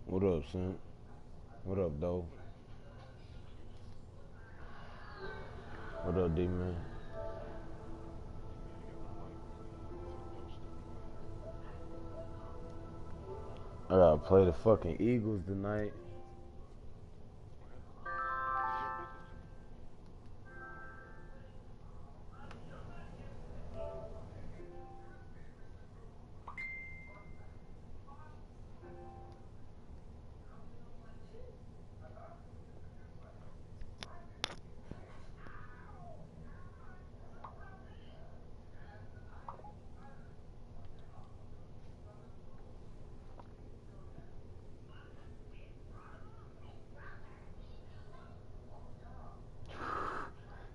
What up, son? What up, though? What up, D-Man? I gotta play the fucking Eagles tonight.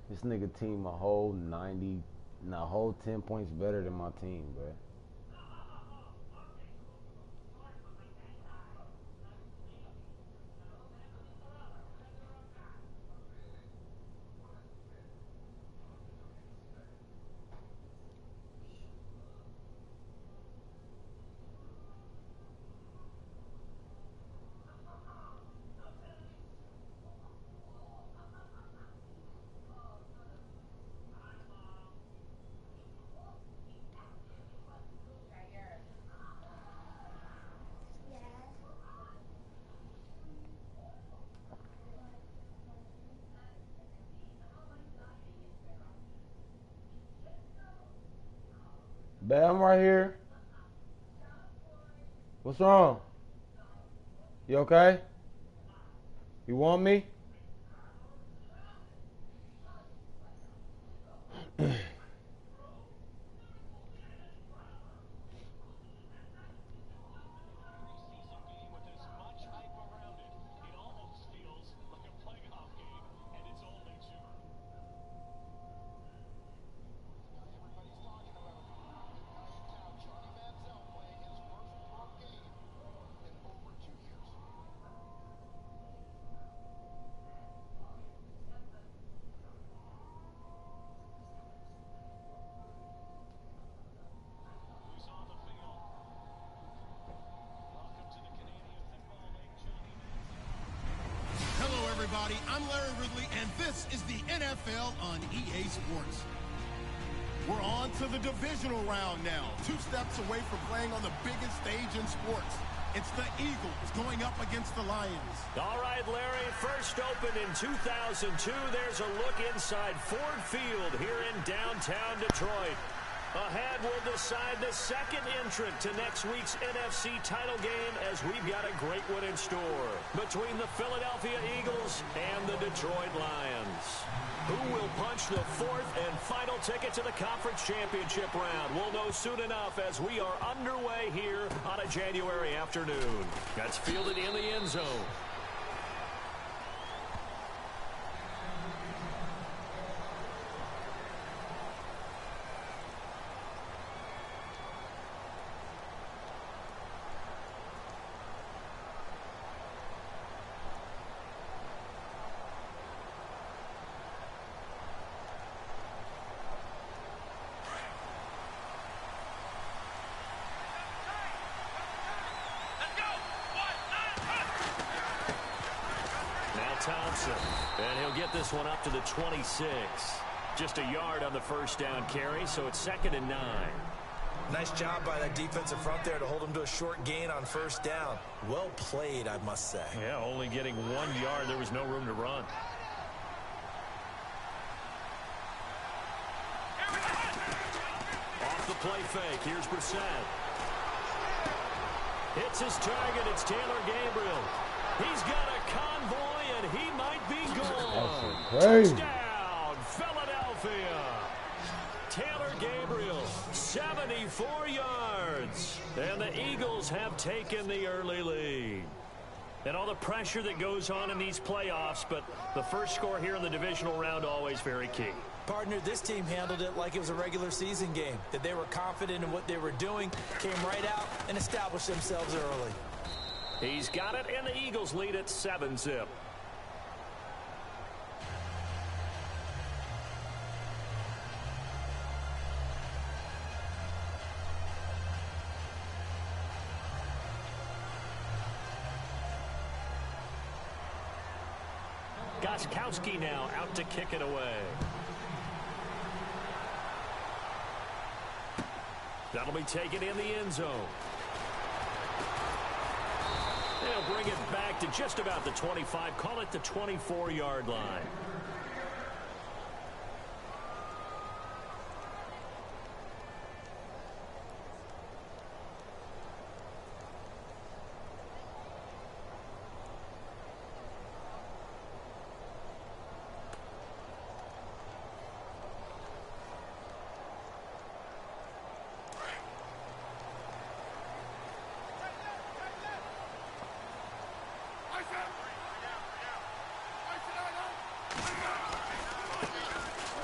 This nigga team a whole 90, nah, whole 10 points better than my team, bro. I'm right here. What's wrong? You okay? You want me? Everybody, I'm Larry Ridley, and this is the NFL on EA Sports. We're on to the divisional round now, 2 steps away from playing on the biggest stage in sports. It's the Eagles going up against the Lions. All right, Larry, first opened in 2002. There's a look inside Ford Field here in downtown Detroit. Ahead, we'll decide the second entrant to next week's NFC title game as we've got a great one in store between the Philadelphia Eagles and the Detroit Lions. Who will punch the fourth and final ticket to the conference championship round? We'll know soon enough as we are underway here on a January afternoon. That's fielded in the end zone. Thompson, and he'll get this one up to the 26. Just a yard on the first down carry, so it's 2nd and 9. Nice job by that defensive front there to hold him to a short gain on first down. Well played, I must say. Yeah, only getting 1 yard. There was no room to run. Off the play fake. Here's Brissett. Hits his target. It's Taylor Gabriel. He's got a convoy, and he might be gone. Touchdown, Philadelphia. Taylor Gabriel, 74 yards. And the Eagles have taken the early lead. And all the pressure that goes on in these playoffs, but the first score here in the divisional round always very key. Partner, this team handled it like it was a regular season game. That they were confident in what they were doing, came right out and established themselves early. He's got it, and the Eagles lead at 7-zip. Gostkowski now out to kick it away. That'll be taken in the end zone. They'll bring it back to just about the 25. Call it the 24-yard line.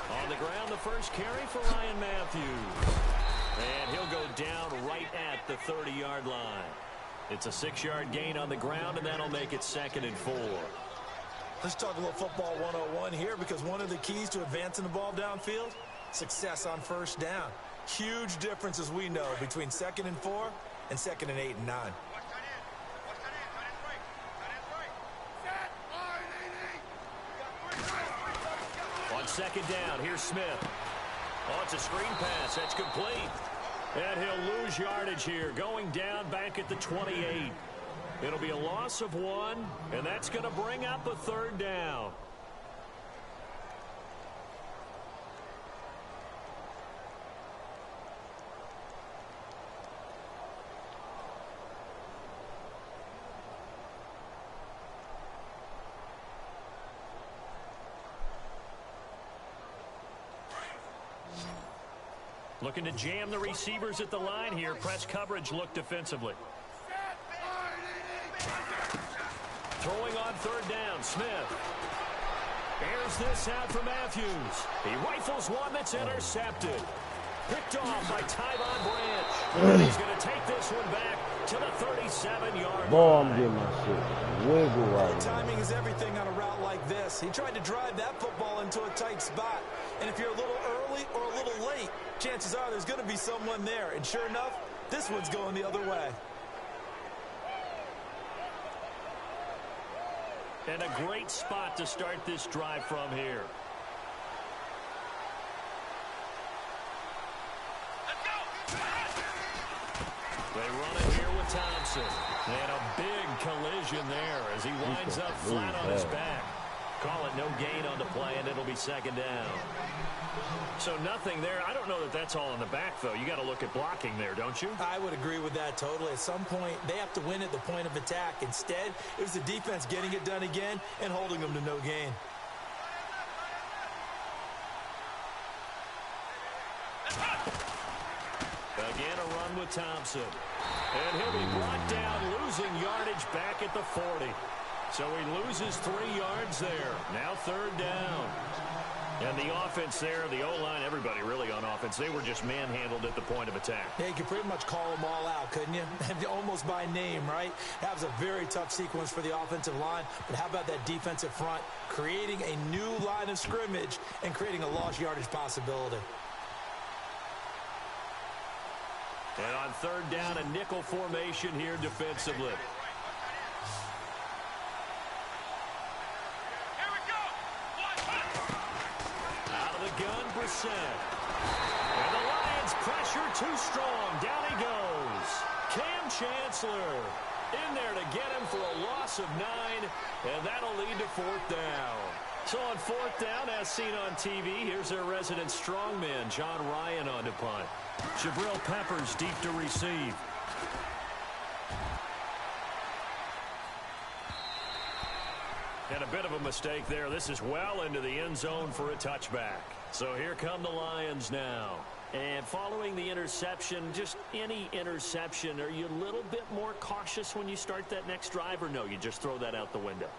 On the ground, the first carry for Ryan Matthews. And he'll go down right at the 30-yard line. It's a 6-yard gain on the ground, and that'll make it 2nd and 4. Let's talk a little football 101 here, because one of the keys to advancing the ball downfield, success on first down. Huge difference, as we know, between 2nd and 4 and 2nd and 8 and 9. On 2nd down, here's Smith. Oh, it's a screen pass. That's complete. And he'll lose yardage here, going down back at the 28. It'll be a loss of 1, and that's going to bring up a 3rd down. Looking to jam the receivers at the line here. Press coverage look defensively. Throwing on 3rd down, Smith. Airs this out for Matthews. He rifles one that's intercepted. Picked off by Tyvon Branch. And he's going to take this one back to the 37-yard line. Boy, I'm getting my shit wiggle right now. Timing is everything on a route like this. He tried to drive that football into a tight spot. And if you're a little early or a little late, chances are there's going to be someone there. And sure enough, this one's going the other way. And a great spot to start this drive from here. They run it here with Thompson. And a big collision there as he winds up flat on his back. Call it no gain on the play, and it'll be 2nd down. So nothing there. I don't know that that's all in the back, though. You got to look at blocking there, don't you? I would agree with that totally. At some point, they have to win at the point of attack. Instead, it was the defense getting it done again and holding them to no gain. Again, a run with Thompson. And he'll be brought down, losing yardage back at the 40. So he loses 3 yards there. Now 3rd down. And the offense there, the O-line, everybody really on offense, they were just manhandled at the point of attack. Yeah, you could pretty much call them all out, couldn't you? Almost by name, right? That was a very tough sequence for the offensive line. But how about that defensive front, creating a new line of scrimmage and creating a lost yardage possibility. And on 3rd down, a nickel formation here defensively. And the Lions pressure too strong. Down he goes. Cam Chancellor in there to get him for a loss of 9, and that'll lead to 4th down. So on 4th down, as seen on TV, here's their resident strongman, John Ryan, on to punt. Jabril Peppers deep to receive. And a bit of a mistake there. This is well into the end zone for a touchback. So here come the Lions now. And following the interception, just any interception, are you a little bit more cautious when you start that next drive, or no, you just throw that out the window?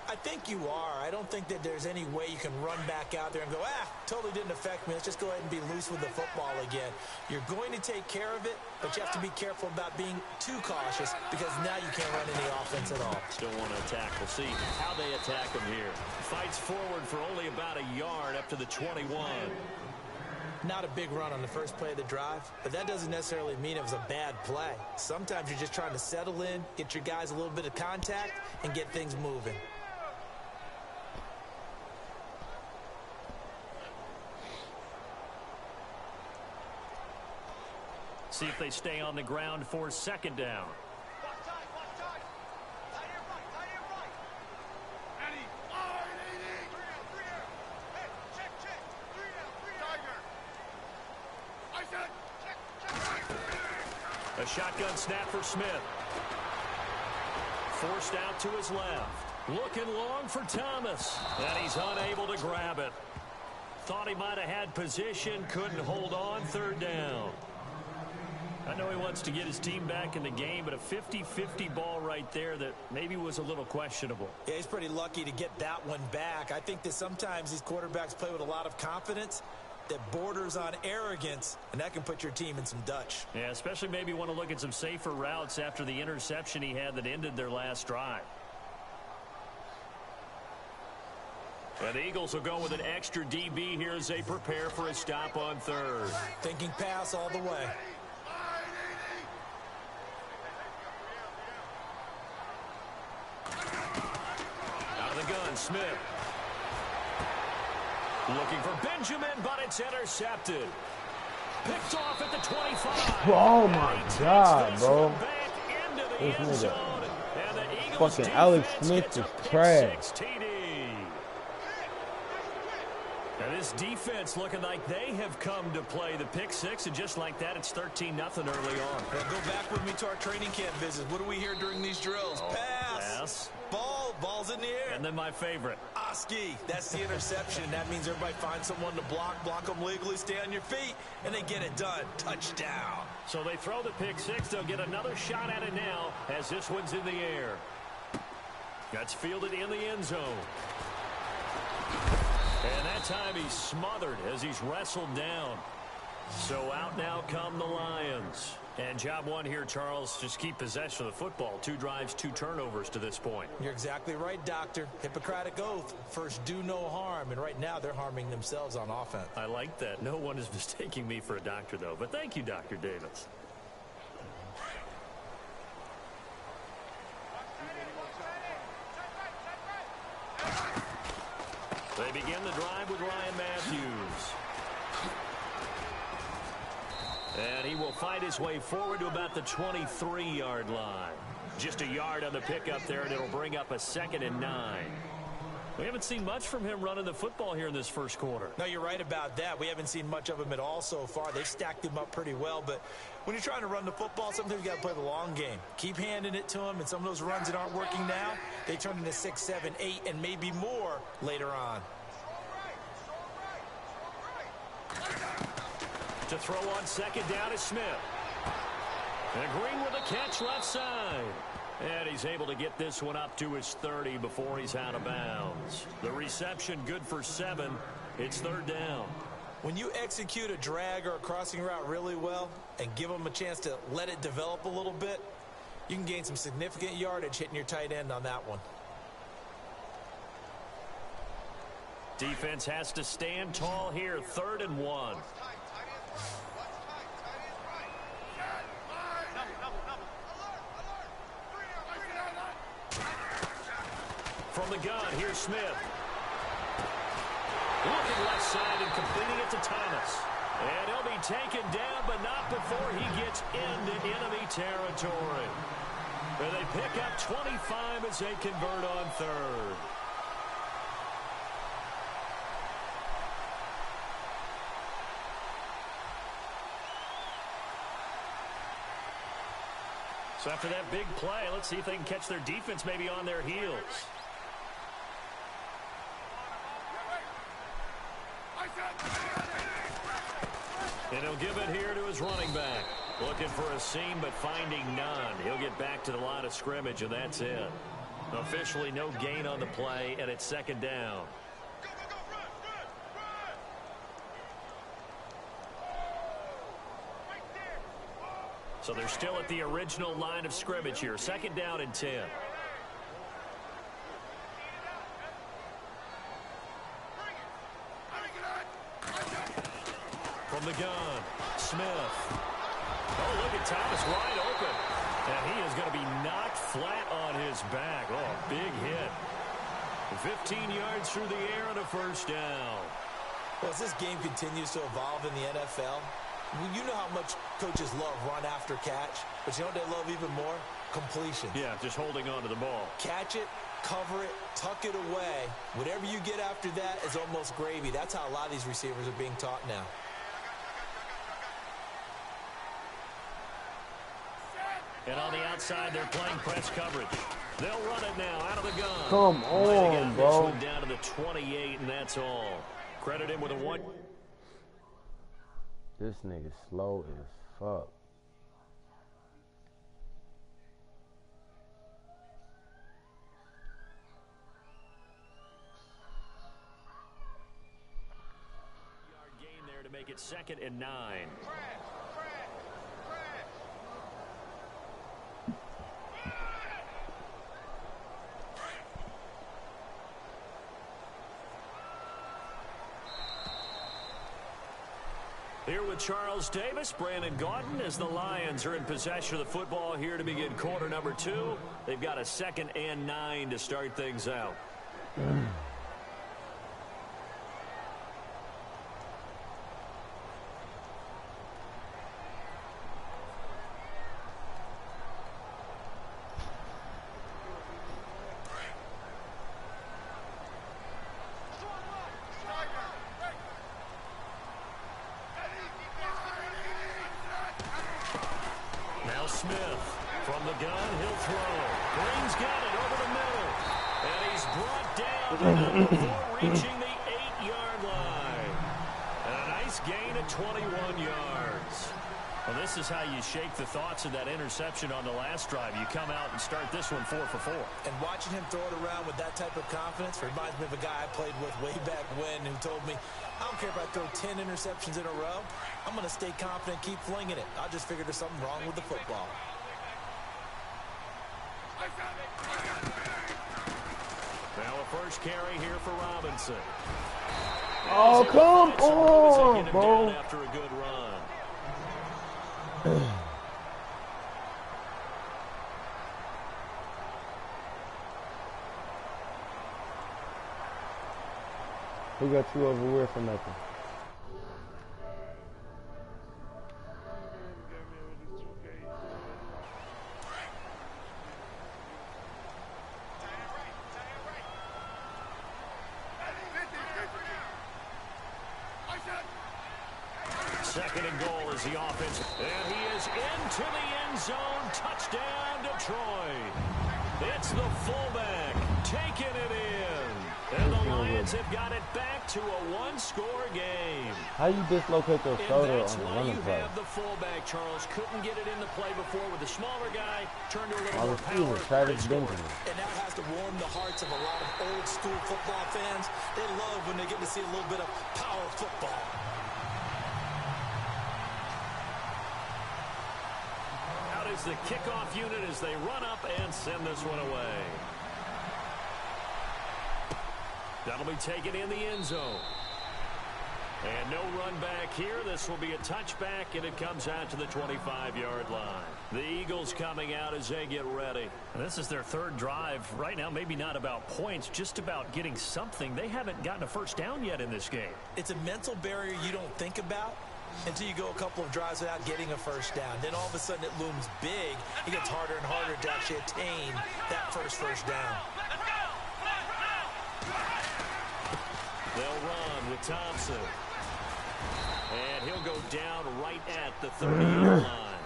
I think you are. I don't think that there's any way you can run back out there and go, totally didn't affect me. Let's just go ahead and be loose with the football again. You're going to take care of it, but you have to be careful about being too cautious because now you can't run any offense at all. Still want to attack. We'll see how they attack him here. Fights forward for only about a yard up to the 21. Not a big run on the first play of the drive, but that doesn't necessarily mean it was a bad play. Sometimes you're just trying to settle in, get your guys a little bit of contact, and get things moving. See if they stay on the ground for second down. A shotgun snap for Smith. Forced out to his left. Looking long for Thomas. And he's unable to grab it. Thought he might have had position. Couldn't hold on. Third down. I know he wants to get his team back in the game, but a 50-50 ball right there that maybe was a little questionable. Yeah, he's pretty lucky to get that one back. I think that sometimes these quarterbacks play with a lot of confidence that borders on arrogance, and that can put your team in some Dutch. Yeah, especially maybe want to look at some safer routes after the interception he had that ended their last drive. And the Eagles will go with an extra DB here as they prepare for a stop on third. Thinking pass all the way. Out of the gun, Smith. Looking for Benjamin, but it's intercepted. Picked off at the 25. Oh my God, bro. This nigga. Fucking Alex Smith is trash. Now this defense looking like they have come to play the pick six, and just like that, it's 13-0 early on. Well, go back with me to our training camp visit. What do we hear during these drills? Pass. Ball's in the air. And then my favorite. Oski. That's the interception. That means everybody finds someone to block them legally, stay on your feet, and they get it done. Touchdown. So they throw the pick six. They'll get another shot at it now as this one's in the air. That's fielded in the end zone. And that time he's smothered as he's wrestled down. So out now come the Lions. And job one here, Charles, just keep possession of the football. 2 drives, 2 turnovers to this point. You're exactly right, Doctor. Hippocratic oath. First, do no harm. And right now, they're harming themselves on offense. I like that. No one is mistaking me for a doctor, though. But thank you, Dr. Davis. They begin the drive with Ryan Matthews. And he will fight his way forward to about the 23-yard line. Just a yard on the pickup there, and it'll bring up a 2nd and 9. We haven't seen much from him running the football here in this first quarter. No, you're right about that. We haven't seen much of him at all so far. They've stacked him up pretty well, but when you're trying to run the football, sometimes you got to play the long game. Keep handing it to him, and some of those runs that aren't working now, they turn into 6, 7, 8, and maybe more later on. To throw on 2nd down is Smith. And Green with a catch left side. And he's able to get this one up to his 30 before he's out of bounds. The reception good for 7. It's 3rd down. When you execute a drag or a crossing route really well and give them a chance to let it develop a little bit, you can gain some significant yardage hitting your tight end on that one. Defense has to stand tall here. 3rd and 1. From the gun, here's Smith. Looking left side and completing it to Thomas. And he'll be taken down, but not before he gets into enemy territory. And they pick up 25 as they convert on 3rd. So after that big play, let's see if they can catch their defense maybe on their heels. And he'll give it here to his running back. Looking for a seam, but finding none. He'll get back to the line of scrimmage, and that's it. Officially no gain on the play, and it's 2nd down. So they're still at the original line of scrimmage here. 2nd down and 10. From the gun, Smith. Oh, look at Thomas wide open. And he is going to be knocked flat on his back. Oh, big hit. 15 yards through the air and a 1st down. Well, as this game continues to evolve in the NFL, Well, you know how much coaches love run after catch, but you know what they love even more? Completion. Yeah, just holding on to the ball. Catch it, cover it, tuck it away. Whatever you get after that is almost gravy. That's how a lot of these receivers are being taught now. And on the outside, they're playing press coverage. They'll run it now out of the gun. Come on, bro. This one down to the 28, and that's all. Credit him with a 1. This nigga slow as fuck. Gain there to make it 2nd and 9. Here with Charles Davis, Brandon Gaudin, as the Lions are in possession of the football here to begin quarter number 2. They've got a 2nd and 9 to start things out. Smith from the gun, he'll throw. Green's got it over the middle. And he's brought down before reaching the 8-yard line. And a nice gain of 21 yards. Well, this is how you shake the thoughts of that interception on the last drive. You come out and start this one 4 for 4. And watching him throw it around with that type of confidence reminds me of a guy I played with way back when who told me, I don't care if I throw 10 interceptions in a row. I'm going to stay confident, keep flinging it. I just figured there's something wrong with the football. Now a first carry here for Robinson. Oh, come on, bro. After a good run. Who got you over here for nothing? Second and goal is the offense. And he is into the end zone. Touchdown, Detroit. It's the fullback taking it in. And the Lions have got it back to a one-score game. How you dislocate your shoulder on the running play? Have the fullback, Charles. Couldn't get it into play before with the smaller guy. Turned to a little more power. Travis Benjamin. And that has to warm the hearts of a lot of old-school football fans. They love when they get to see a little bit of power football. Out is the kickoff unit as they run up and send this one away. That'll be taken in the end zone. And no run back here. This will be a touchback, and it comes out to the 25-yard line. The Eagles coming out as they get ready. And this is their third drive. Right now, maybe not about points, just about getting something. They haven't gotten a first down yet in this game. It's a mental barrier you don't think about until you go a couple of drives without getting a first down. Then all of a sudden it looms big. It gets harder and harder to actually attain that first down. They'll run with Thompson. And he'll go down right at the 30-yard line.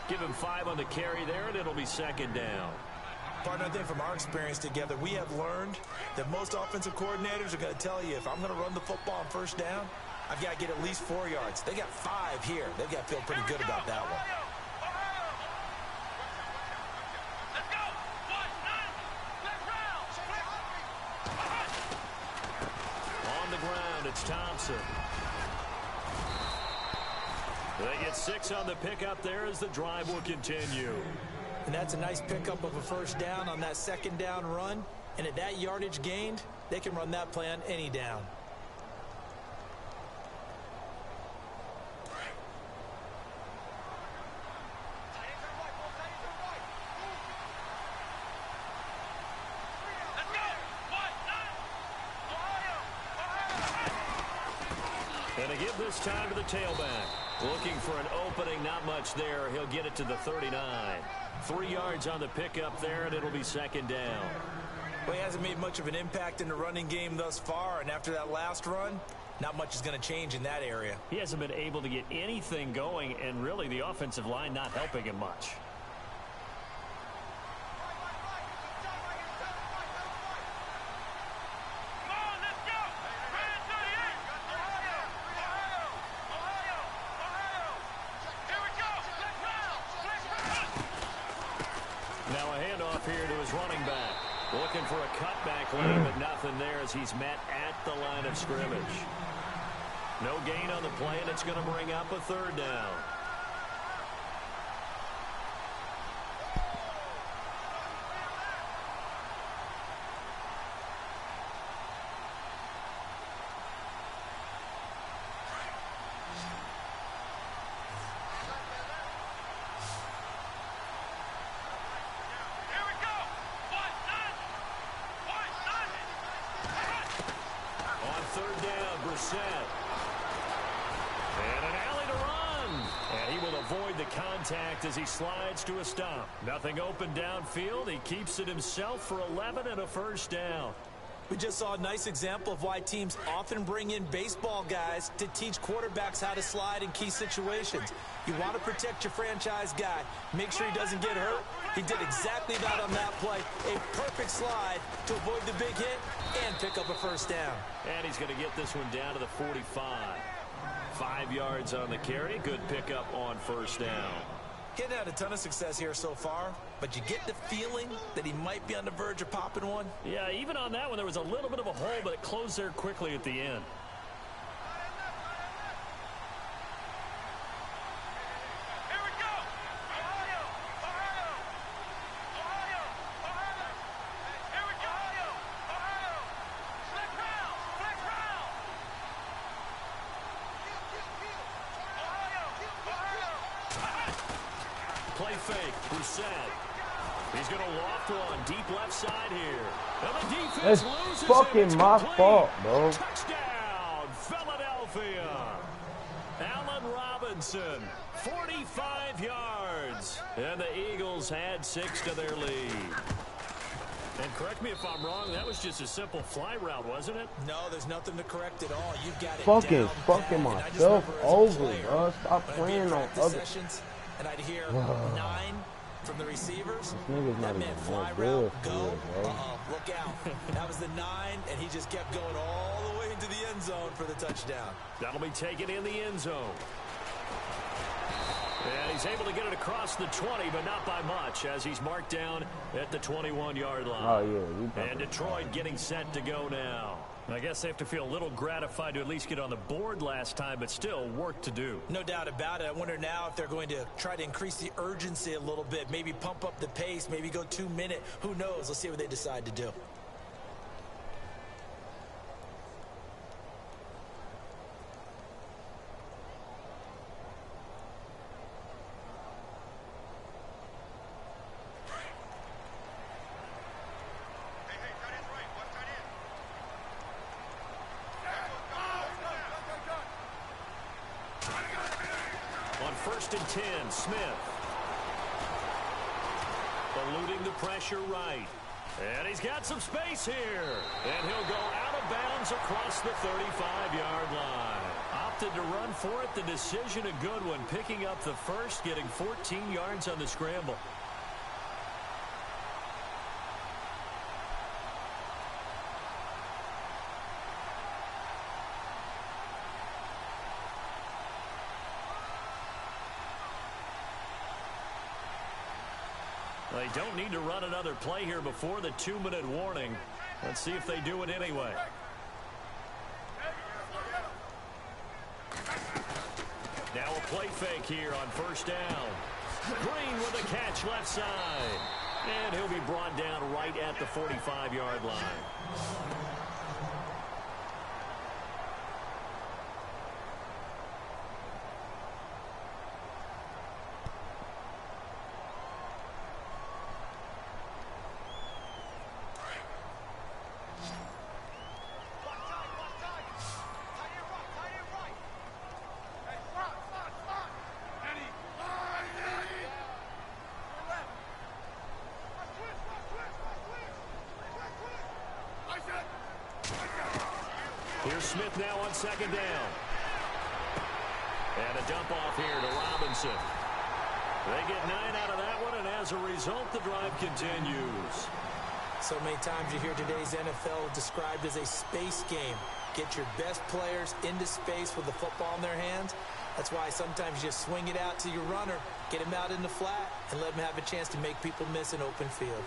Give him 5 on the carry there, and it'll be second down. Partner, I think from our experience together, we have learned that most offensive coordinators are going to tell you, if I'm going to run the football on first down, I've got to get at least 4 yards. They got 5 here. They've got to feel pretty good about that one. On the ground, it's Thompson. They get 6 on the pickup there as the drive will continue. And that's a nice pickup of a first down on that second down run. And at that yardage gained, they can run that play on any down. And to give this time to the tailback. Looking for an opening, not much there. He'll get it to the 39. 3 yards on the pickup there, and it'll be second down. Well, he hasn't made much of an impact in the running game thus far, and after that last run, not much is going to change in that area. He hasn't been able to get anything going, and really the offensive line not helping him much. Now a handoff here to his running back. Looking for a cutback lane, but nothing there as he's met at the line of scrimmage. No gain on the play, and it's going to bring up a third down. And an alley to run. And he will avoid the contact as he slides to a stop. Nothing open downfield. He keeps it himself for 11 and a first down. We just saw a nice example of why teams often bring in baseball guys to teach quarterbacks how to slide in key situations. You want to protect your franchise guy. Make sure he doesn't get hurt. He did exactly that on that play. A perfect slide to avoid the big hit and pick up a first down. And he's going to get this one down to the 45. 5 yards on the carry. Good pickup on first down. Getting had a ton of success here so far, but you get the feeling that he might be on the verge of popping one. Yeah, even on that one, there was a little bit of a hole, but it closed there quickly at the end. Play fake. Brissett. He's going to loft one deep left side here. And the defense loses It's fucking it. my Complete. fault, bro. Touchdown, Philadelphia. Allen Robinson, 45 yards. And the Eagles add 6 to their lead. And correct me if I'm wrong, that was just a simple fly route, wasn't it? No, there's nothing to correct at all. You've got it Fucking down, fucking and I just myself remember as a over, player, bro. Stop when I'd be playing in on practice other. sessions, and I'd hear 9 from the receivers. Nigga's not That meant even fly that route, good for go. real, bro. Look out. That was the 9, and he just kept going all the way into the end zone for the touchdown. That'll be taken in the end zone. And he's able to get it across the 20, but not by much, as he's marked down at the 21-yard line. Oh, yeah. And Detroit getting set to go now. I guess they have to feel a little gratified to at least get on the board last time, but still work to do. No doubt about it. I wonder now if they're going to try to increase the urgency a little bit, maybe pump up the pace, maybe go 2-minute. Who knows? Let's see what they decide to do. First and 10, Smith. Eluding the pressure right. And he's got some space here. And he'll go out of bounds across the 35-yard line. Opted to run for it. The decision a good one. Picking up the first, getting 14 yards on the scramble. They don't need to run another play here before the 2-minute warning. Let's see if they do it anyway. Now a play fake here on first down. Green with a catch left side. And he'll be brought down right at the 45-yard line. Here's Smith now on second down. And a dump off here to Robinson. They get 9 out of that one, and as a result, the drive continues. So many times you hear today's NFL described as a space game. Get your best players into space with the football in their hands. That's why sometimes you just swing it out to your runner, get him out in the flat, and let him have a chance to make people miss an open field.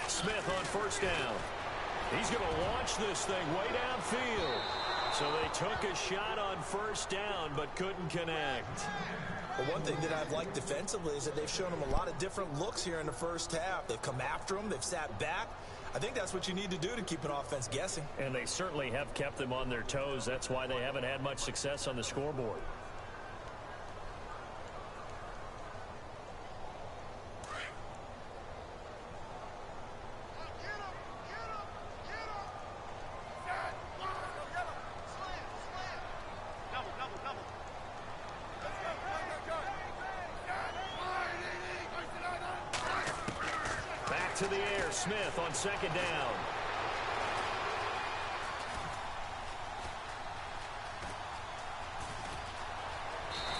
Smith on first down. He's going to launch this thing way downfield. So they took a shot on first down but couldn't connect. Well, one thing that I've liked defensively is that they've shown them a lot of different looks here in the first half. They've come after them. They've sat back. I think that's what you need to do to keep an offense guessing. And they certainly have kept them on their toes. That's why they haven't had much success on the scoreboard. To the air, Smith on second down.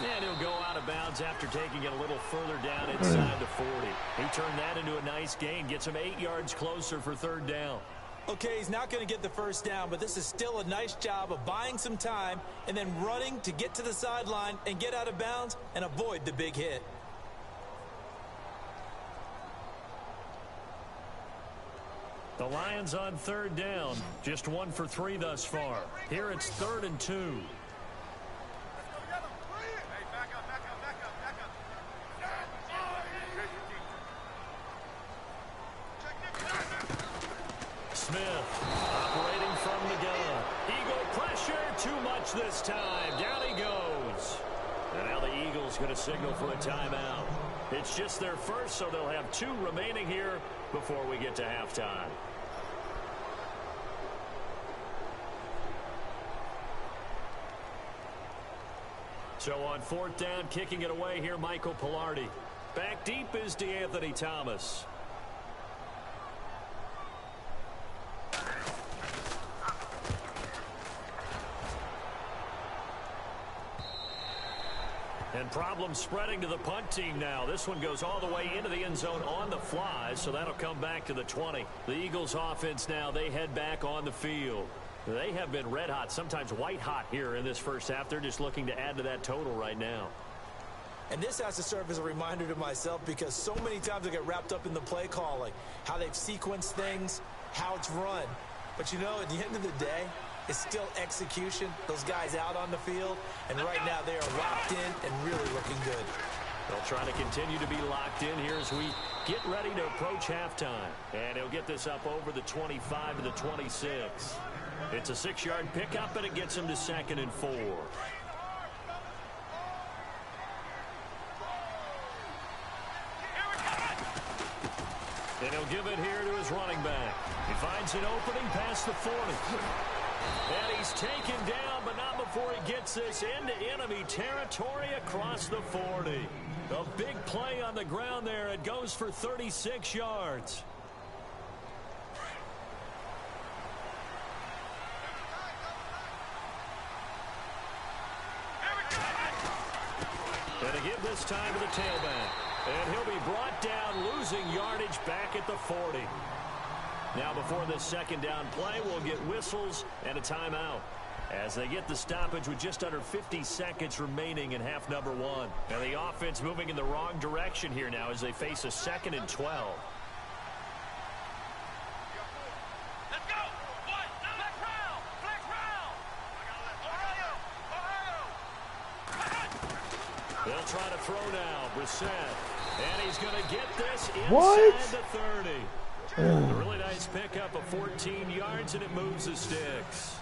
And he'll go out of bounds after taking it a little further down inside the 40. He turned that into a nice gain, gets him 8 yards closer for third down. Okay, he's not going to get the first down, but this is still a nice job of buying some time and then running to get to the sideline and get out of bounds and avoid the big hit. The Lions on third down. Just 1 for 3 thus far. Here it's 3rd and 2. Smith operating from the gun. Eagle pressure, too much this time. Down he goes. And now the Eagles going to signal for a timeout. It's just their first, so they'll have 2 remaining here before we get to halftime. So on 4th down, kicking it away here, Michael Pilardi. Back deep is DeAnthony Thomas. And problems spreading to the punt team now. This one goes all the way into the end zone on the fly, so that'll come back to the 20. The Eagles offense now, they head back on the field. They have been red hot, sometimes white hot here in this first half. They're just looking to add to that total right now. And this has to serve as a reminder to myself because so many times I get wrapped up in the play calling, how they've sequenced things, how it's run. But, you know, at the end of the day, it's still execution. Those guys out on the field, and right now they are locked in and really looking good. They'll try to continue to be locked in here as we get ready to approach halftime. And he'll get this up over the 25 to the 26. It's a 6-yard pickup, and it gets him to 2nd and 4. And he'll give it here to his running back. He finds an opening past the 40. And he's taken down, but not before he gets this into enemy territory across the 40. A big play on the ground there. It goes for 36 yards. And to give this time to the tailback. And he'll be brought down, losing yardage back at the 40. Now before this 2nd down play, we'll get whistles and a timeout as they get the stoppage with just under 50 seconds remaining in half number 1. And the offense moving in the wrong direction here now as they face a 2nd and 12. Let's go! What? Flex round! Flex round! They'll try to throw now. Brissett. And he's going to get this inside What? the 30. A really nice pickup of 14 yards, and it moves the sticks.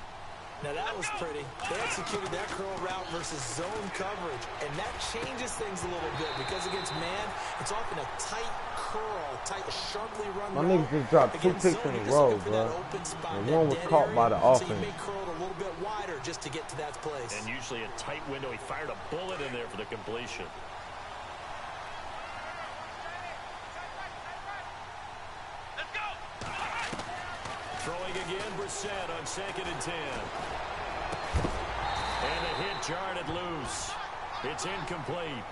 Now that was pretty. They executed that curl route versus zone coverage, and that changes things a little bit because against man, it's often a tight curl, tight, sharply run My route. niggas just dropped 2 picks in a row, bro. And one was caught by the offense. So you may curl it a little bit wider just to get to that place. And usually a tight window. He fired a bullet in there for the completion. Let's go. Throwing again, Brissett on 2nd and 10. And a hit jarred it loose. It's incomplete.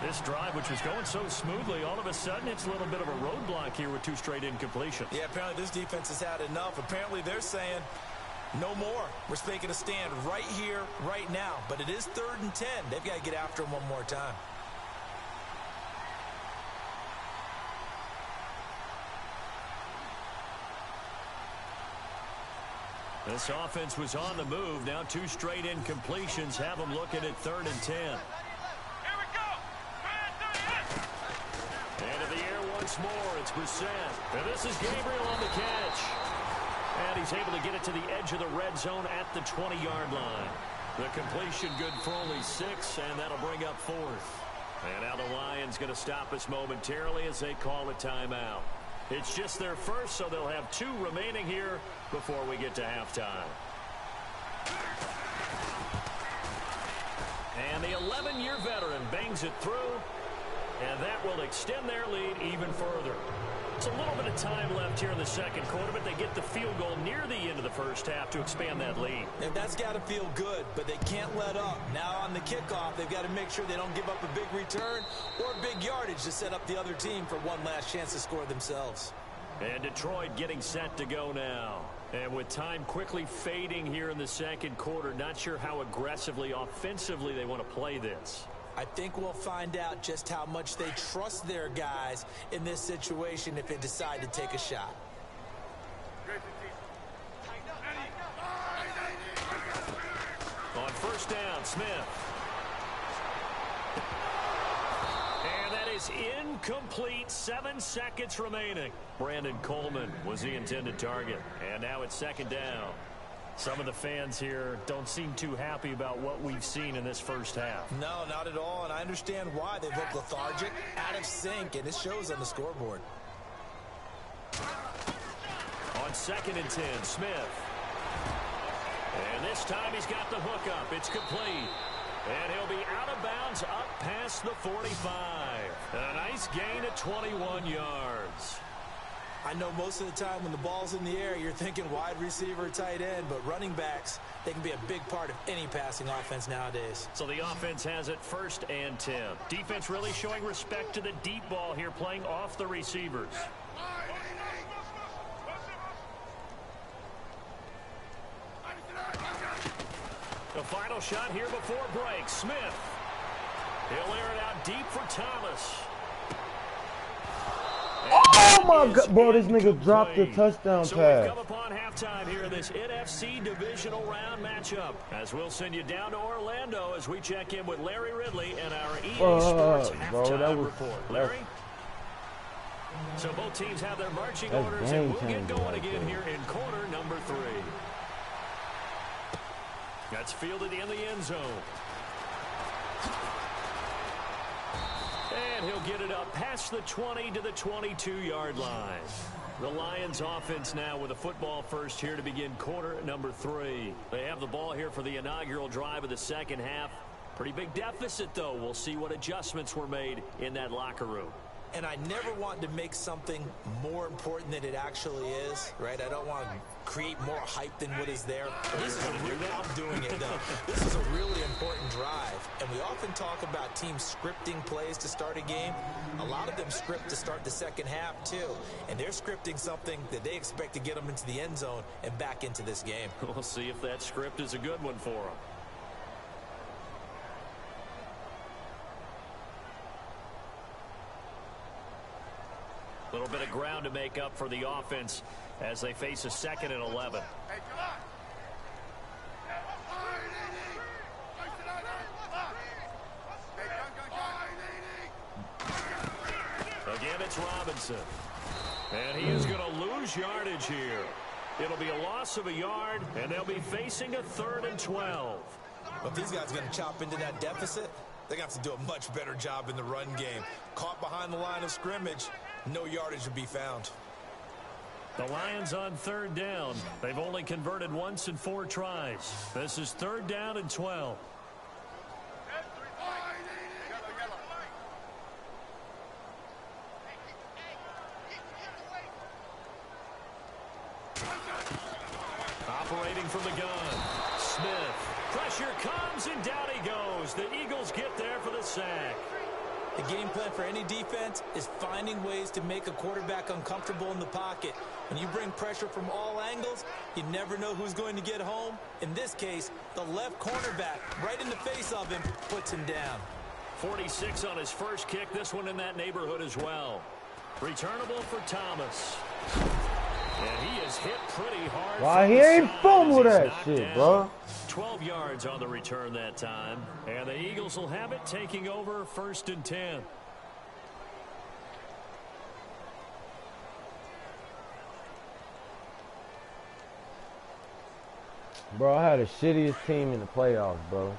This drive, which was going so smoothly, all of a sudden it's a little bit of a roadblock here with 2 straight incompletions. Yeah, apparently this defense has had enough. Apparently they're saying, no more. We're making a stand right here, right now. But it is 3rd and 10. They've got to get after him one more time. This offense was on the move. Now 2 straight incompletions have them looking at 3rd and 10. Here we go. Into the air once more. It's Brissett. And this is Gabriel on the catch. And he's able to get it to the edge of the red zone at the 20-yard line. The completion good for only 6, and that'll bring up 4th. And now the Lions going to stop us momentarily as they call a timeout. It's just their first, so they'll have 2 remaining here before we get to halftime. And the 11-year veteran bangs it through, and that will extend their lead even further. It's a little bit of time left here in the second quarter, but they get the field goal near the end of the first half to expand that lead. And that's got to feel good, but they can't let up. Now on the kickoff, they've got to make sure they don't give up a big return or big yardage to set up the other team for one last chance to score themselves. And Detroit getting set to go now. And with time quickly fading here in the second quarter, not sure how aggressively, offensively they want to play this. I think we'll find out just how much they trust their guys in this situation if they decide to take a shot. On first down, Smith. And that is incomplete. 7 seconds remaining. Brandon Coleman was the intended target. And now it's 2nd down. Some of the fans here don't seem too happy about what we've seen in this first half. No, not at all, and I understand why. They've looked lethargic, out of sync, and it shows on the scoreboard. On 2nd and 10, Smith. And this time he's got the hook up. It's complete. And he'll be out of bounds up past the 45. A nice gain of 21 yards. I know most of the time when the ball's in the air, you're thinking wide receiver, tight end, but running backs, they can be a big part of any passing offense nowadays. So the offense has it 1st and 10. Defense really showing respect to the deep ball here, playing off the receivers. The final shot here before break. Smith. He'll air it out deep for Thomas. Oh my God, bro, this nigga dropped the touchdown So pass. we've come upon halftime here in this NFC divisional round matchup. As we'll send you down to Orlando as we check in with Larry Ridley and our EA Sports halftime report. Larry? So both teams have their marching orders, and we'll get going again here in quarter number 3. That's fielded in the end zone. And he'll get it up past the 20 to the 22-yard line. The Lions offense now with a football first here to begin quarter number 3. They have the ball here for the inaugural drive of the second half. Pretty big deficit, though. We'll see what adjustments were made in that locker room. And I never want to make something more important than it actually is, right? I don't want to create more hype than what is there. This is I'm doing it, though. This is a really important drive. And we often talk about teams scripting plays to start a game. A lot of them script to start the second half, too. And they're scripting something that they expect to get them into the end zone and back into this game. We'll see if that script is a good one for them. A little bit of ground to make up for the offense as they face a 2nd and 11. Hey, come on. Again, it's Robinson. And he is going to lose yardage here. It'll be a loss of a yard, and they'll be facing a 3rd and 12. But if these guys are going to chop into that deficit, they're going to have to do a much better job in the run game. Caught behind the line of scrimmage, no yardage to be found. The Lions on 3rd down. They've only converted once in 4 tries. This is 3rd down and 12. Operating from the gun. Smith. Pressure comes and down he goes. The Eagles get there for the sack. The game plan for any defense is finding ways to make a quarterback uncomfortable in the pocket. When you bring pressure from all angles, you never know who's going to get home. In this case, the left cornerback, right in the face of him, puts him down. 46 on his first kick. This one in that neighborhood as well. Returnable for Thomas. And he is hit pretty hard. Why he ain't fumble that shit, bro? 12 yards on the return that time. And the Eagles will have it, taking over 1st and 10. Bro, I had the shittiest team in the playoffs, bro.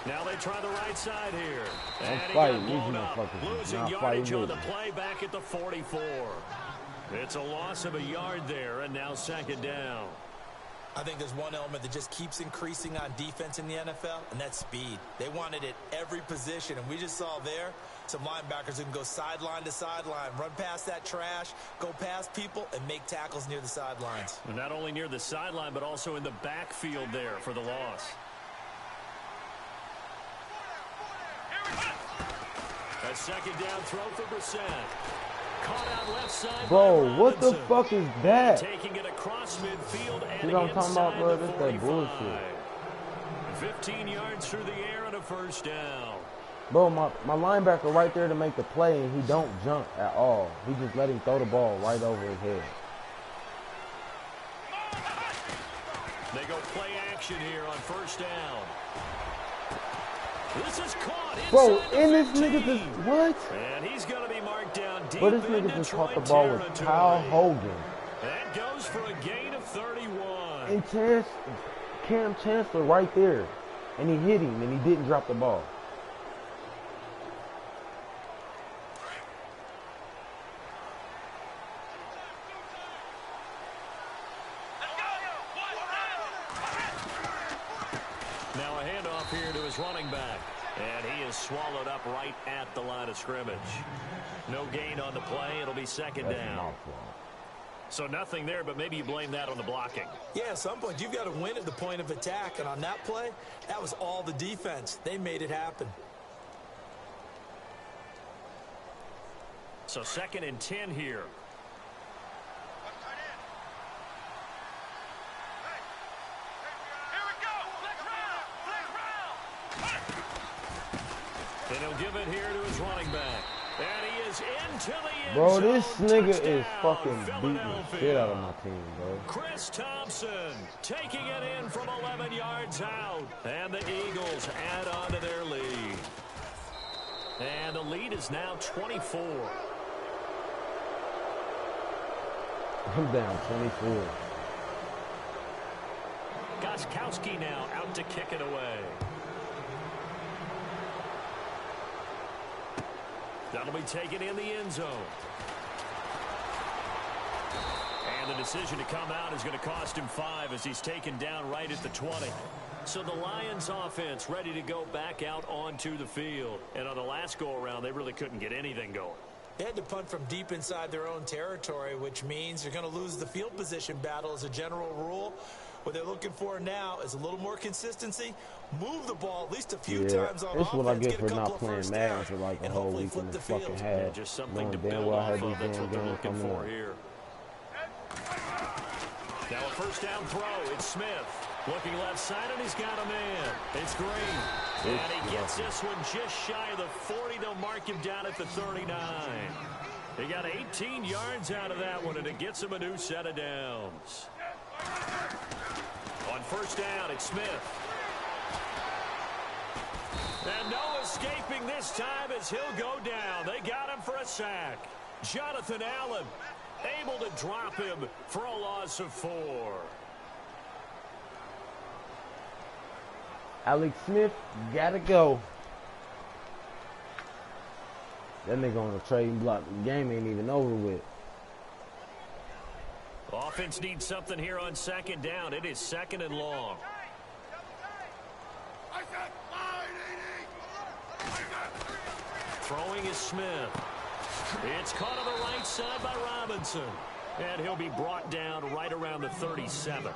Now they try the right side here. And he fighting. got These blown up. motherfuckers Losing not yardage fighting on the with play back at the 44. It's a loss of a yard there, and now 2nd down. I think there's one element that just keeps increasing on defense in the NFL, and that's speed. They want it at every position, and we just saw there some linebackers who can go sideline to sideline, run past that trash, go past people, and make tackles near the sidelines. And not only near the sideline, but also in the backfield there for the loss. A 2nd down throw for Brissett. Caught out left side. Bro, what the fuck is that? Taking it across midfield and You know what I'm talking about, bro? inside the That's that 45. bullshit. 15 yards through the air and a 1st down. Bro, my linebacker right there to make the play, and he don't jump at all. He just let him throw the ball right over his head. They go play action here on 1st down. This is caught inside Bro, the and this 15. nigga just, what? And he's going to be marked down deep Bro, this in nigga just caught the Detroit ball with territory. Kyle Hogan. That goes for a gain of 31. And Cam Chancellor right there. And he hit him, and he didn't drop the ball. Now a handoff here to his running back. And he is swallowed up right at the line of scrimmage. No gain on the play. It'll be 2nd down. So nothing there, but maybe you blame that on the blocking. Yeah, at some point, you've got to win at the point of attack. And on that play, that was all the defense. They made it happen. So 2nd and 10 here. And he'll give it here to his running back. And he is into the end Bro, zone. this nigga is Touchdown, fucking beating the shit out of my team, bro. Chris Thompson taking it in from 11 yards out. And the Eagles add on to their lead. And the lead is now 24. I'm down 24. Gostkowski now out to kick it away. That'll be taken in the end zone. And the decision to come out is going to cost him 5 as he's taken down right at the 20. So the Lions offense ready to go back out onto the field. And on the last go-around, they really couldn't get anything going. They had to punt from deep inside their own territory, which means you're going to lose the field position battle as a general rule. What they're looking for now is a little more consistency. Move the ball at least a few times on offense. This is what I get for a not playing Madden for like a whole week in the fucking half. Just something to Knowing damn build well I off had of. these That's damn what they're games looking coming for up. here. Now a 1st down throw. It's Smith. Looking left side, and he's got a man. It's Green. And he gets this one just shy of the 40. They'll mark him down at the 39. He got 18 yards out of that one, and it gets him a new set of downs. On 1st down, it's Smith. And no escaping this time as he'll go down. They got him for a sack. Jonathan Allen able to drop him for a loss of 4. Alex Smith gotta go. That nigga on the trading block. The game ain't even over with. Offense needs something here on 2nd down. It is 2nd and long. Throwing is Smith. It's caught on the right side by Robinson. And he'll be brought down right around the 37.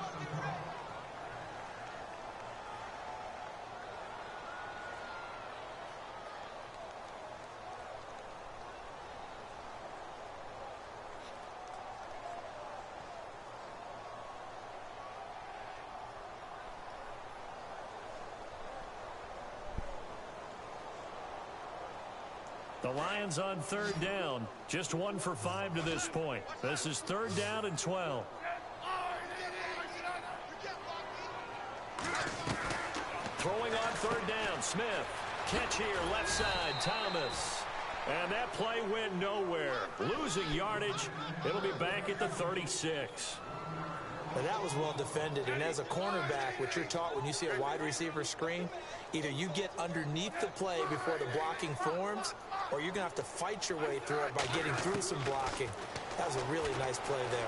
The Lions on 3rd down. Just 1 for 5 to this point. This is 3rd down and 12. Throwing on 3rd down, Smith. Catch here, left side, Thomas. And that play went nowhere. Losing yardage. It'll be back at the 36. But that was well defended, and as a cornerback, what you're taught when you see a wide receiver screen, either you get underneath the play before the blocking forms, or you're going to have to fight your way through it by getting through some blocking. That was a really nice play there.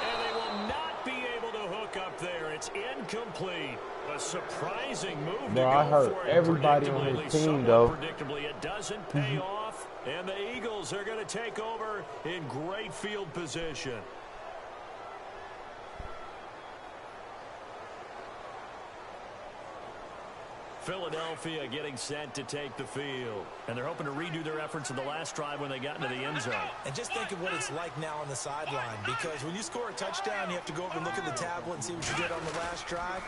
And they will not be able to hook up there. It's incomplete. A surprising move. Bro, I heard everybody on his team, though. Predictably, it doesn't pay off, and the Eagles are going to take over in great field position. Philadelphia getting set to take the field. And they're hoping to redo their efforts in the last drive when they got into the end zone. And just think of what it's like now on the sideline, because when you score a touchdown, you have to go over and look at the tablet and see what you did on the last drive.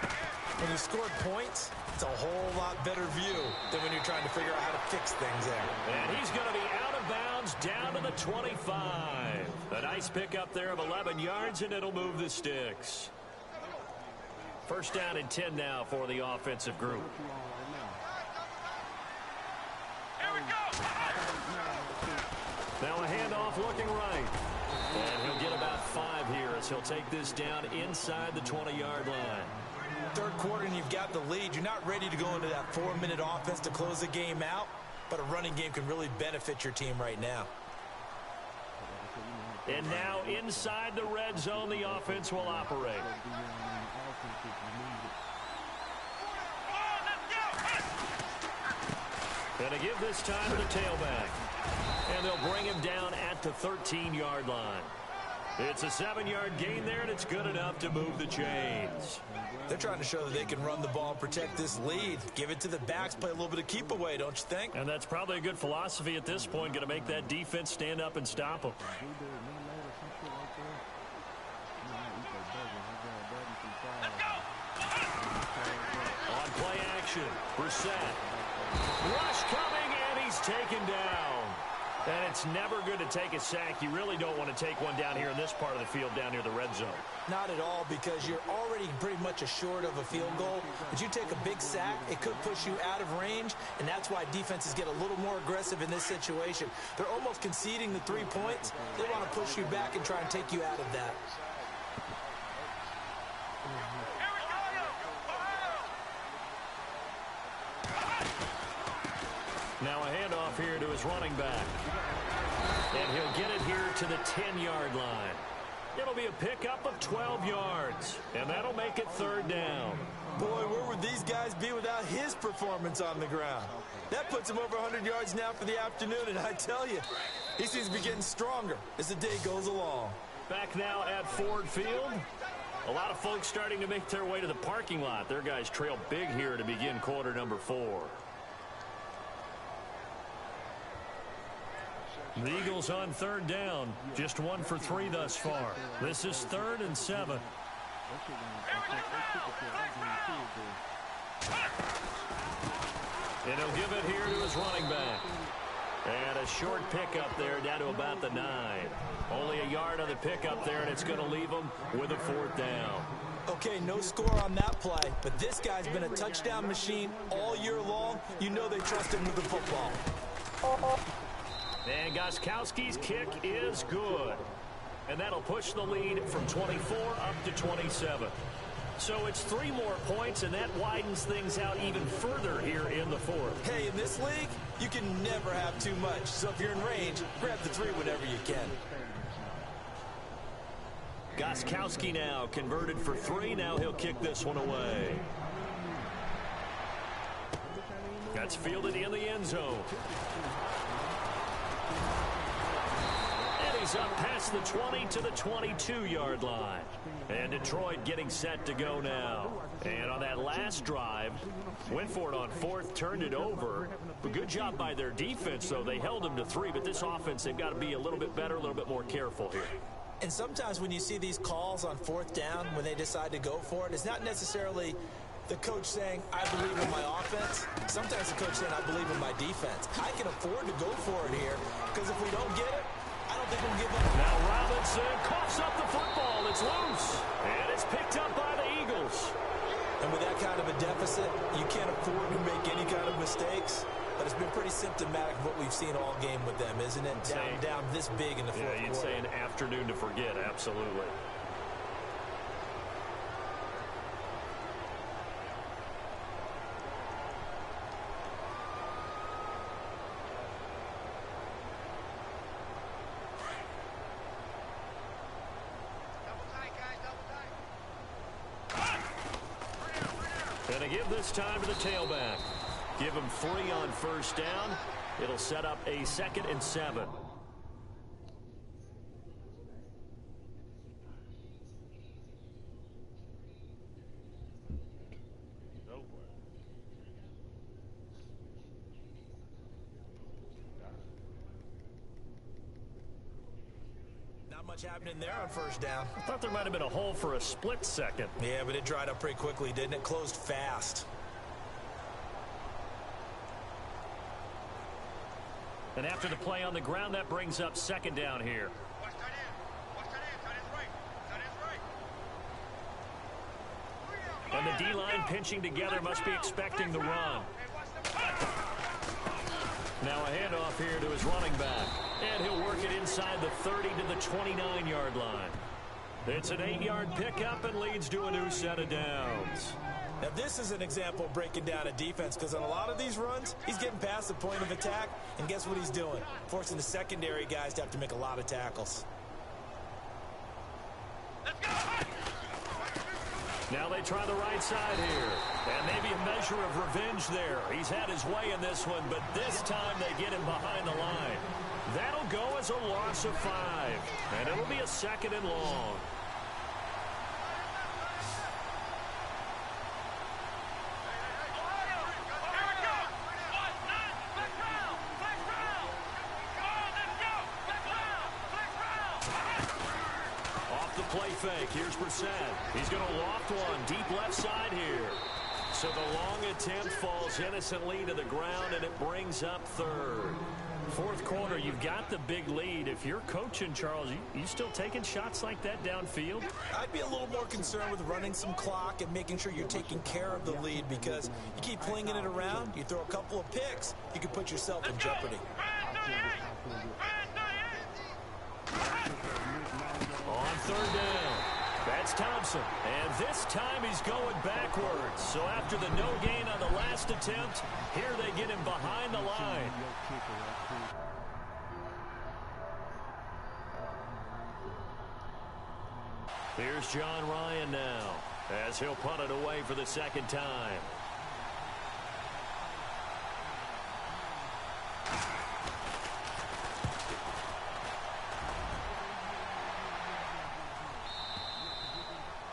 When you scored points, it's a whole lot better view than when you're trying to figure out how to fix things there. And he's going to be out of bounds down to the 25. A nice pickup there of 11 yards, and it'll move the sticks. 1st down and 10 now for the offensive group. Now a handoff looking right. And he'll get about 5 here as he'll take this down inside the 20-yard line. 3rd quarter and you've got the lead. You're not ready to go into that 4-minute offense to close the game out, but a running game can really benefit your team right now. And now inside the red zone, the offense will operate. And to give this time to the tailback. And they'll bring him down at the 13-yard line. It's a 7-yard gain there, and it's good enough to move the chains. They're trying to show that they can run the ball and protect this lead. Give it to the backs, play a little bit of keep away, don't you think? And that's probably a good philosophy at this point, going to make that defense stand up and stop them. On play action, Brissett. Rush coming, and he's taken down. And it's never good to take a sack. You really don't want to take one down here in this part of the field, down near the red zone. Not at all, because you're already pretty much assured of a field goal. But you take a big sack, it could push you out of range, and that's why defenses get a little more aggressive in this situation. They're almost conceding the 3 points. They want to push you back and try and take you out of that. Now a handoff here to his running back. And he'll get it here to the 10-yard line. It'll be a pickup of 12 yards. And that'll make it 3rd down. Boy, where would these guys be without his performance on the ground? That puts him over 100 yards now for the afternoon, and I tell you, he seems to be getting stronger as the day goes along. Back now at Ford Field. A lot of folks starting to make their way to the parking lot. Their guys trail big here to begin quarter number 4. The Eagles on 3rd down. Just 1 for 3 thus far. This is 3rd and 7. And he'll give it here to his running back. And a short pickup there down to about the 9. Only a yard on the pickup there, and it's going to leave him with a 4th down. Okay, no score on that play, but this guy's been a touchdown machine all year long. You know they trust him with the football. And Gostkowski's kick is good. And that'll push the lead from 24 up to 27. So it's 3 more points, and that widens things out even further here in the fourth. Hey, in this league, you can never have too much. So if you're in range, grab the 3 whenever you can. Gostkowski now converted for 3. Now he'll kick this one away. That's fielded in the end zone. And he's up past the 20 to the 22-yard line. And Detroit getting set to go now. And on that last drive, went for it on 4th, turned it over. But good job by their defense, though. They held them to 3, but this offense, they've got to be a little bit better, a little bit more careful here. And sometimes when you see these calls on 4th down, when they decide to go for it, it's not necessarily the coach saying, I believe in my offense. Sometimes the coach saying, I believe in my defense. I can afford to go for it here, because if we don't get it, I don't think we'll give up. Now Robinson coughs up the football. It's loose. And it's picked up by the Eagles. And with that kind of a deficit, you can't afford to make any kind of mistakes. But it's been pretty symptomatic of what we've seen all game with them, isn't it? Down this big in the fourth quarter. Yeah, you'd say an afternoon to forget, absolutely. Gonna give this time to the tailback. Give him 3 on 1st down. It'll set up a 2nd and 7. Not much happening there on 1st down. I thought there might have been a hole for a split second. Yeah, but it dried up pretty quickly, didn't it? Closed fast. And after the play on the ground, that brings up 2nd down here. And the D-line pinching together, must be expecting the run. Now a handoff here to his running back. And he'll work it inside the 30 to the 29-yard line. It's an 8-yard pickup and leads to a new set of downs. Now, this is an example of breaking down a defense, because on a lot of these runs, he's getting past the point of attack, and guess what he's doing? Forcing the secondary guys to have to make a lot of tackles. Now they try the right side here, and maybe a measure of revenge there. He's had his way in this one, but this time they get him behind the line. That'll go as a loss of 5, and it'll be a 2nd and long. Play fake. Here's Brissett. He's going to loft one deep left side here. So the long attempt falls innocently to the ground, and it brings up 3rd. 4th quarter, you've got the big lead. If you're coaching, Charles, you still taking shots like that downfield? I'd be a little more concerned with running some clock and making sure you're taking care of the lead, because you keep flinging it around, you throw a couple of picks, you can put yourself in jeopardy. On 3rd down, that's Thompson. And this time he's going backwards. So after the no gain on the last attempt, here they get him behind the line. Here's John Ryan now, as he'll punt it away for the 2nd time.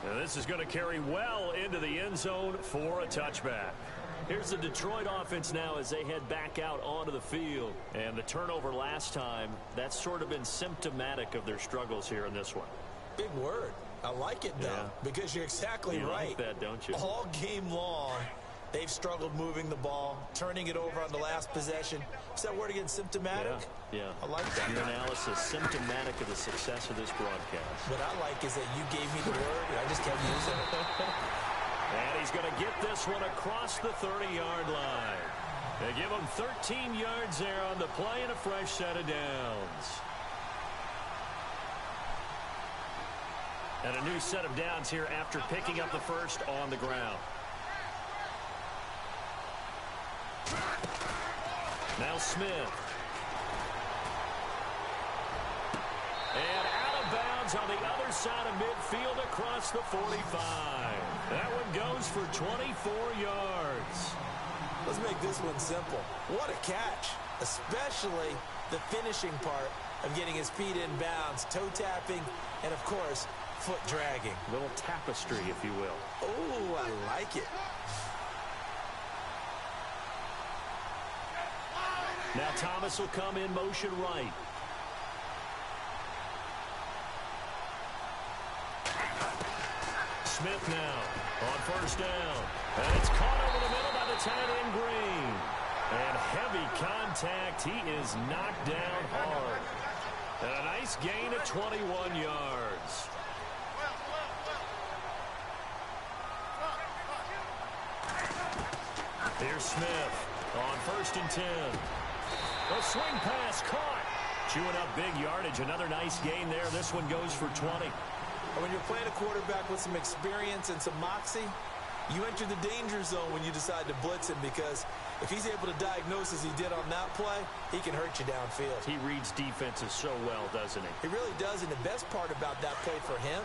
And this is going to carry well into the end zone for a touchback. Here's the Detroit offense now as they head back out onto the field. And the turnover last time, that's sort of been symptomatic of their struggles here in this one. Big word. I like it, though, because you're exactly right. You like that, don't you? All game long, They've struggled moving the ball, turning it over on the last possession. Is that word again, symptomatic? Yeah. I like that. Your analysis, symptomatic of the success of this broadcast. What I like is that you gave me the word, and I just kept using it. And he's going to get this one across the 30-yard line. They give him 13 yards there on the play and a fresh set of downs. And a new set of downs here after picking up the first on the ground. Now Smith. And out of bounds on the other side of midfield across the 45. That one goes for 24 yards. Let's make this one simple. What a catch, especially the finishing part of getting his feet in bounds, toe tapping, and of course, foot dragging. Little tapestry, if you will. Oh, I like it. Now Thomas will come in motion right. Smith now on first down. And it's caught over the middle by the tight end Green. And heavy contact. He is knocked down hard. And a nice gain of 21 yards. Here's Smith on first and 10. A swing pass caught. Chewing up big yardage. Another nice gain there. This one goes for 20. When you're playing a quarterback with some experience and some moxie, you enter the danger zone when you decide to blitz him, because if he's able to diagnose as he did on that play, he can hurt you downfield. He reads defenses so well, doesn't he? He really does, and the best part about that play for him,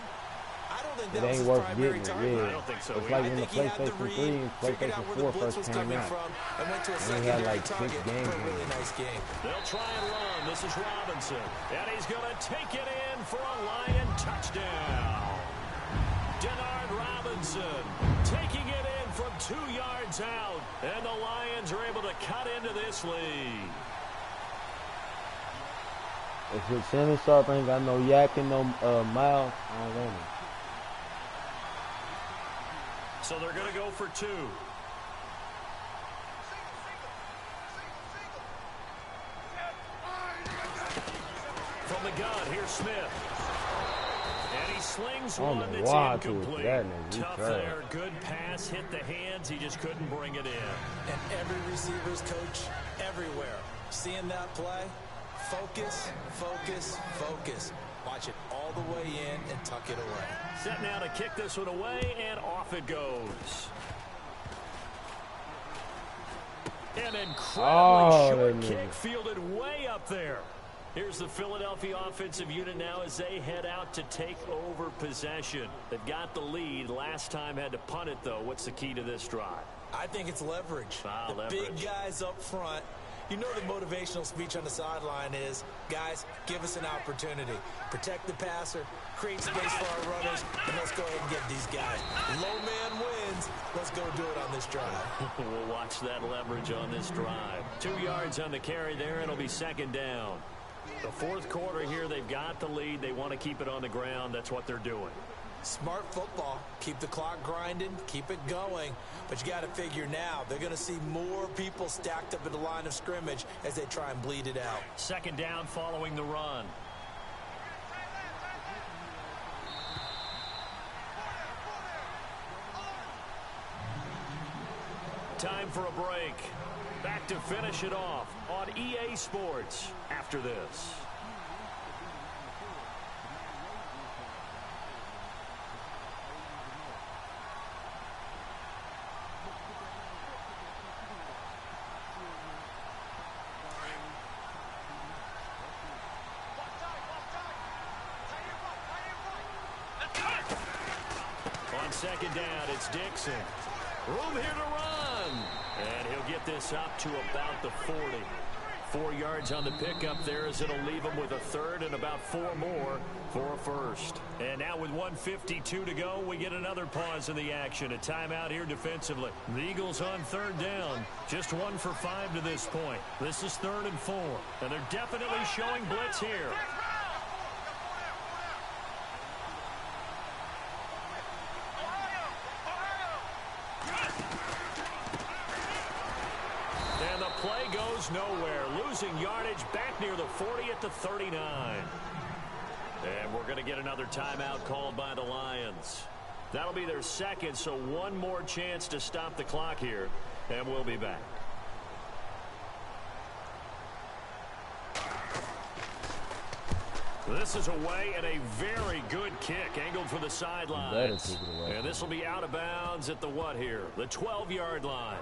I don't think It that was ain't his worth primary getting it, target. yeah. I don't think so. It's like I when the think he had the PlayStation 3 read, and figured out PlayStation where the 4 blitz first was came coming out. from, and went to a And he had secondary like 6 target games for a in really it. nice game. They'll try and run. This is Robinson. And he's going to take it in for a Lion touchdown. Denard Robinson taking it in from 2 yards out. And the Lions are able to cut into this lead. If his center sharp ain't got no yak and no mouth, I don't want him. So they're going to go for 2. From the gun, here's Smith. And he slings one that's incomplete. Tough there, good pass, hit the hands. He just couldn't bring it in. And every receiver's coach everywhere, seeing that play, focus, focus, focus. Watch it all the way in and tuck it away. Set now to kick this one away, and off it goes. An incredibly short kick fielded way up there. Here's the Philadelphia offensive unit now as they head out to take over possession. They've got the lead. Last time had to punt it, though. What's the key to this drive? I think it's leverage. Leverage. Big guys up front. You know the motivational speech on the sideline is, guys, give us an opportunity. Protect the passer, create space for our runners, and let's go ahead and get these guys. Low man wins. Let's go do it on this drive. We'll watch that leverage on this drive. 2 yards on the carry there. It'll be second down. The fourth quarter here, they've got the lead. They want to keep it on the ground. That's what they're doing. Smart football. Keep the clock grinding. Keep it going. But you got to figure now, they're going to see more people stacked up at the line of scrimmage as they try and bleed it out. Second down following the run. Time for a break. Back to finish it off on EA Sports after this. On second down, it's Dixon. Room here to run. And he'll get this up to about the 40. 4 yards on the pickup there as it'll leave him with a third and about 4 more for a first. And now with 1:52 to go, we get another pause in the action. A timeout here defensively. The Eagles on third down. Just 1 for 5 to this point. This is 3rd and 4. And they're definitely showing blitz here. goes nowhere. Losing yardage back near the 40 at the 39. And we're going to get another timeout called by the Lions. That'll be their second, so one more chance to stop the clock here, and we'll be back. This is away and a very good kick angled for the sidelines. And this will be out of bounds at the what here? The 12-yard line.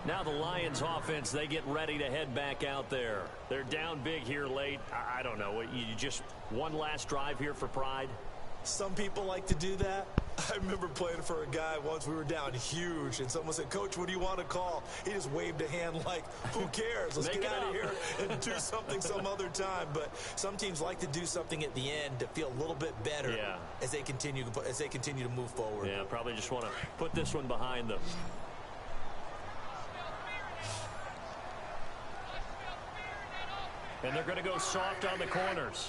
Now the Lions offense, they get ready to head back out there. They're down big here late. I don't know. You just one last drive here for pride? Some people like to do that. I remember playing for a guy once. We were down huge, and someone said, "Coach, what do you want to call?" He just waved a hand like, "Who cares? Let's get out of here and do something some other time." But some teams like to do something at the end to feel a little bit better as they continue to move forward. Yeah, probably just want to put this one behind them. And they're going to go soft on the corners.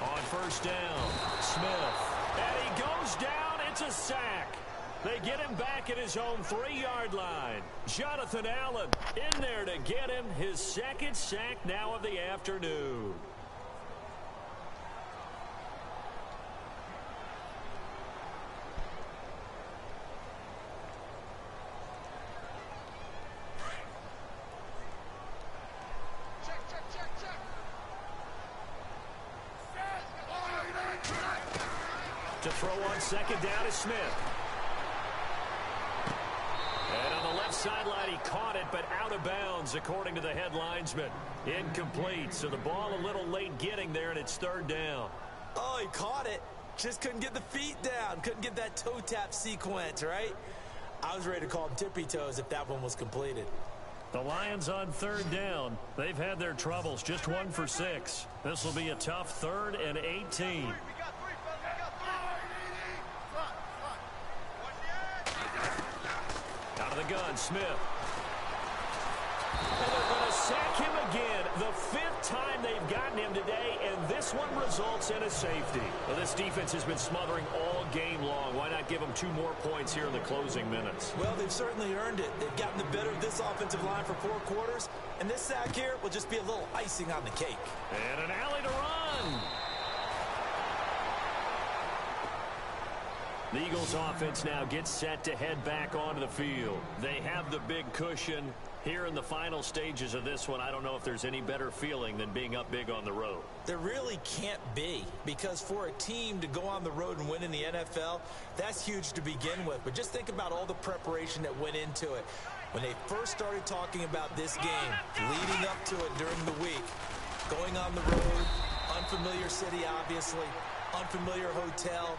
On first down, Smith. And he goes down. It's a sack. They get him back at his own 3-yard line. Jonathan Allen in there to get him his second sack now of the afternoon. To throw on second down is Smith. And on the left sideline, he caught it, but out of bounds, according to the head linesman. Incomplete, so the ball a little late getting there, and it's third down. Oh, he caught it. Just couldn't get the feet down. Couldn't get that toe tap sequence, right? I was ready to call him tippy toes if that one was completed. The Lions on third down. They've had their troubles, just 1 for 6. This will be a tough 3rd and 18. Out of the gun, Smith. And they're going to sack him again. The 5th time they've gotten him today, and this one results in a safety. Well, this defense has been smothering all game long. Why not give them 2 more points here in the closing minutes? Well, they've certainly earned it. They've gotten the better of this offensive line for 4 quarters, and this sack here will just be a little icing on the cake. And an alley to run. The Eagles offense now gets set to head back onto the field. They have the big cushion here in the final stages of this one. I don't know if there's any better feeling than being up big on the road. There really can't be, because for a team to go on the road and win in the NFL, that's huge to begin with. But just think about all the preparation that went into it. When they first started talking about this game, leading up to it during the week, going on the road, unfamiliar city obviously, unfamiliar hotel,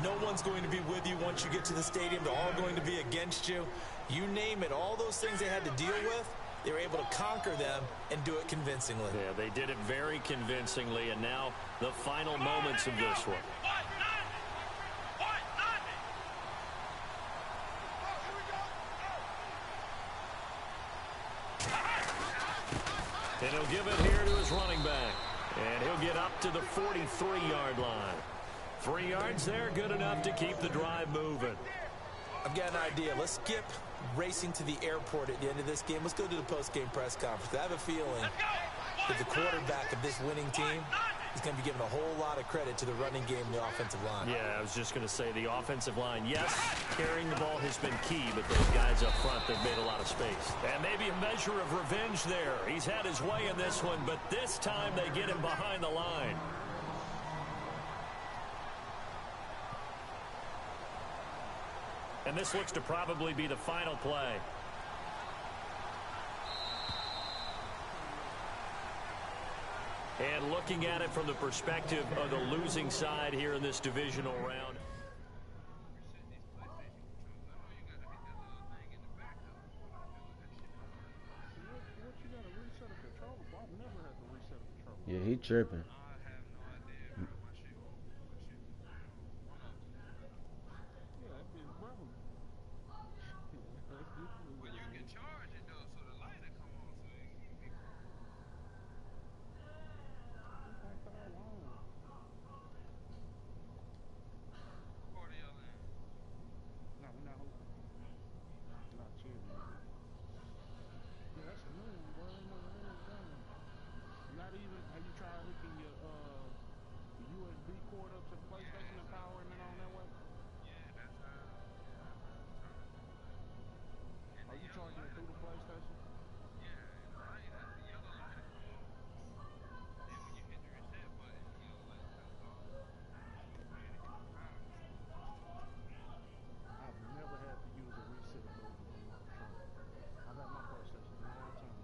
no one's going to be with you once you get to the stadium. They're all going to be against you. You name it, all those things they had to deal with, they were able to conquer them and do it convincingly. Yeah, they did it very convincingly, and now the final moments of this one. And he'll give it here to his running back. And he'll get up to the 43-yard line. 3 yards there, good enough to keep the drive moving. I've got an idea. Let's skip racing to the airport at the end of this game. Let's go to the post-game press conference. I have a feeling that the quarterback of this winning team is going to be given a whole lot of credit to the running game and the offensive line. Yeah, I was just going to say the offensive line, yes, carrying the ball has been key, but those guys up front, they've made a lot of space. And maybe a measure of revenge there. He's had his way in this one, but this time they get him behind the line. And this looks to probably be the final play. And looking at it from the perspective of the losing side here in this divisional round. Yeah, he tripping. cord up to the PlayStation and powering it on that way? Yeah, that's how I turn it. And Are the you yellow charging it light through will the come on. PlayStation? Yeah, and the yellow light will come on. Then when you hit the reset button, the yellow light turns off. And you ready to hit the power key. I've never had to use a reset button on my controller. I've had my PlayStation a long time.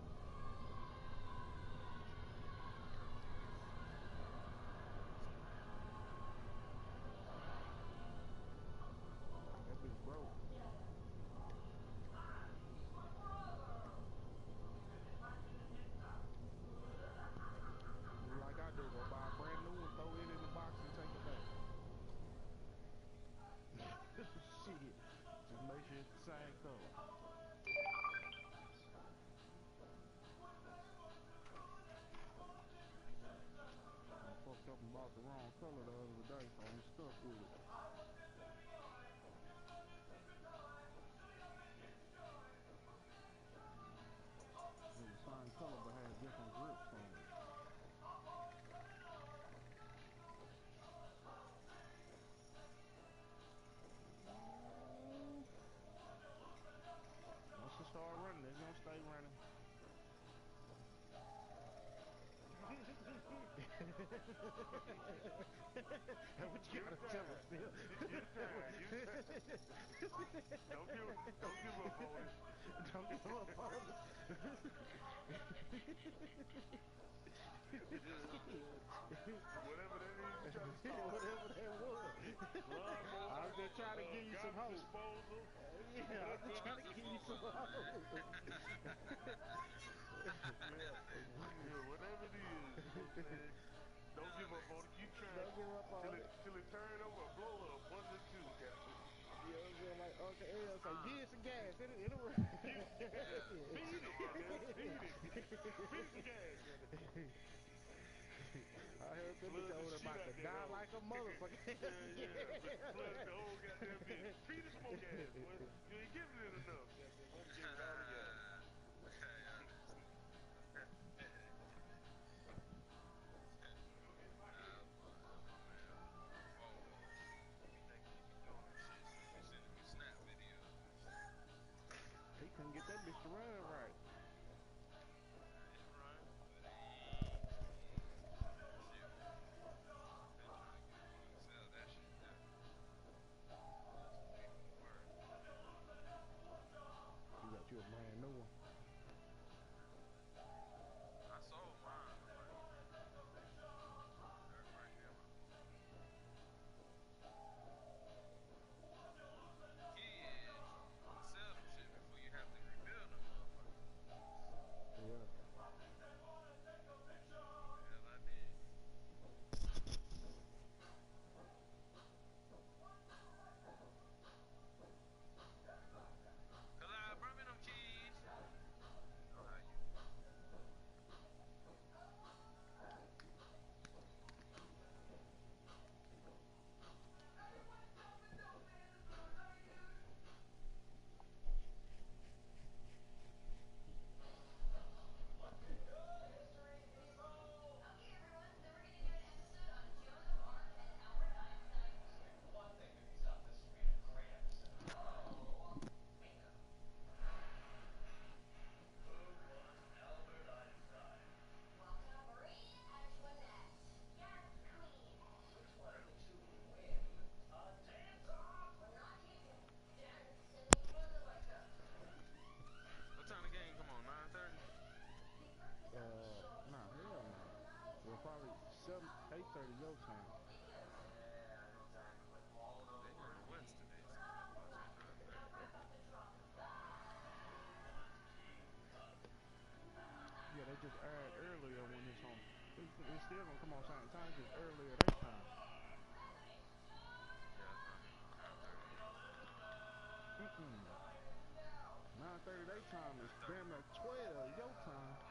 That bitch broke. Do like I do, go buy a brand new one, throw it in the box and take it back. Shit. Just make sure it's the same color. I fucked up and bought the wrong color the other day, so I'm stuck with it. It was the same color but had different grips on it. Once it start running, it's gonna stay running. What you gotta tell us, Bill? You try. Don't give up on it. Don't give up on it. Whatever that is, you try to start. Whatever that was. Lawnmower, I was just trying to give you some garbage hope. disposal. Yeah, I was just trying to give you some hope. Yeah, whatever it is, you know what I'm saying? Don't give up on it. Keep trying. Don't give up on it. Till it turn over or blow up. One of the two, Captain. You know what I'm saying? Like Uncle L say, give it some gas. It'll run. Feed it, goddamn. Feed it. Feed some gas, goddamn. I heard them Flood the over there shit about out to that die hole. like a motherfucker. Yeah. Flood the whole goddamn bitch. Feed it some more gas, boy. You ain't giving it enough, goddamn. Let me give it all the gas. He couldn't get that bitch to run right. You got you a brand new one. I sold mine. Sell them shit before you have to rebuild them, motherfucker. Yeah. Hell, I did. Bring me them keys. You know how you. What time the game come on? 9:30? Nah, hell nah. Well, probably 8:30 your time. They on the west today, so that's why I said 9:30. Yeah, they just aired earlier when it's on. It's still gonna come on same time, just earlier their time. Yeah, I thought it was 9:30. 9:30 their time is damn near 12 your time.